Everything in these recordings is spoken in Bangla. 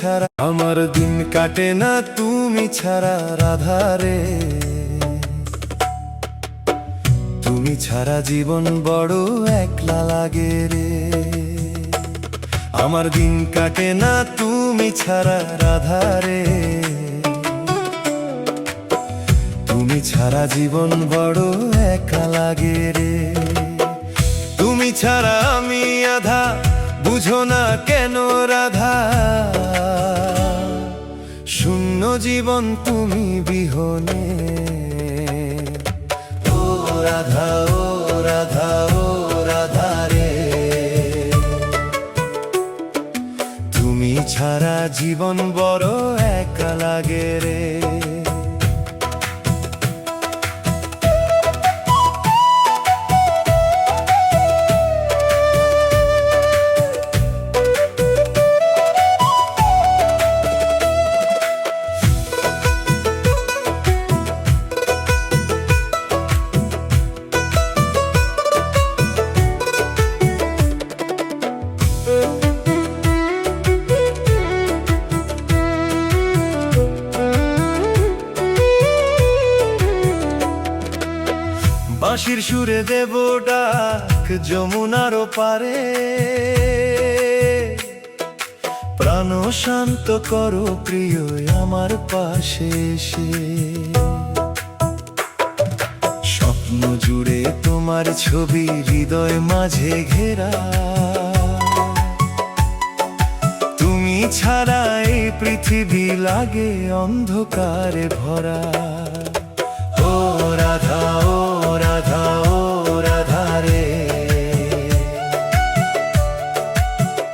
ছাড়া আমার দিন কাটে না তুমি ছাড়া রাধারে। তুমি ছাড়া জীবন বড় একলা লাগে রে। আমার দিন কাটে না তুমি ছাড়া রাধারে। তুমি ছাড়া জীবন বড় একা লাগে রে। তুমি ছাড়া আমি আধা, বুঝো না কেন রাধা। শূন্য জীবন তুমি বিহনে। ও রাধা, ও রাধা, ও রাধা রে। তুমি ছাড়া জীবন বড় একা লাগে রে। বাঁশির সুরে দেব ডাক যমুনার পারে। প্রাণ শান্ত করো প্রিয় আমার পাশে এসে। স্বপ্ন জুড়ে তোমার ছবি হৃদয় মাঝে ঘেরা। তুমি ছাড়া এই পৃথিবী লাগে অন্ধকারে ভরা। ও রাধা, ও রাধা, ও রাধা রে।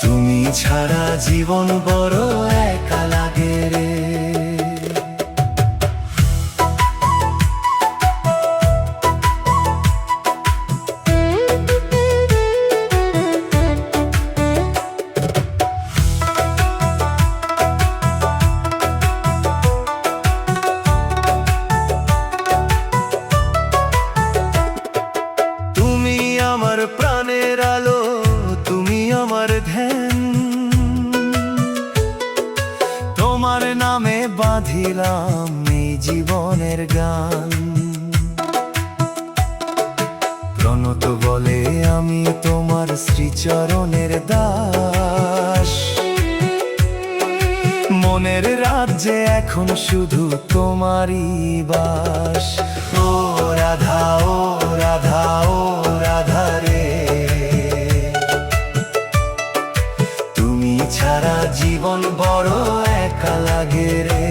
তুমি ছাড়া জীবন বড় একা লাগে রে। আমার প্রাণের আলো, তুমি আমার ধ্যান। তোমার নামে বাঁধিলাম এই জীবনের গান। প্রণত বলে আমি তোমার শ্রীচরণের দাস। মনের রাজ্যে এখন শুধু তোমারই বাস। ও রাধা, ও রাধা, ও রাধা রে। তুমি ছাড়া জীবন বড় একা লাগে রে।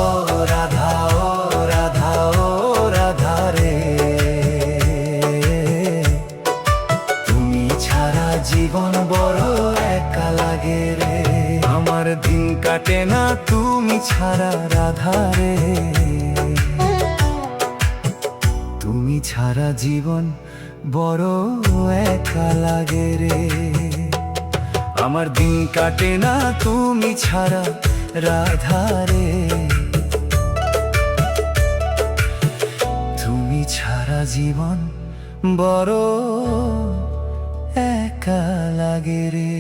ও রাধা, ও রাধা, ও রাধা রে। তুমি ছাড়া জীবন বড় একা লাগে রে। আমার দিন কাটে না তুমি ছাড়া রাধা রে। তুমি ছাড়া জীবন বড় একা লাগে রে। আমার দিন কাটে না তুমি ছাড়া রাধা রে। তুমি ছাড়া জীবন বড় একা লাগে রে।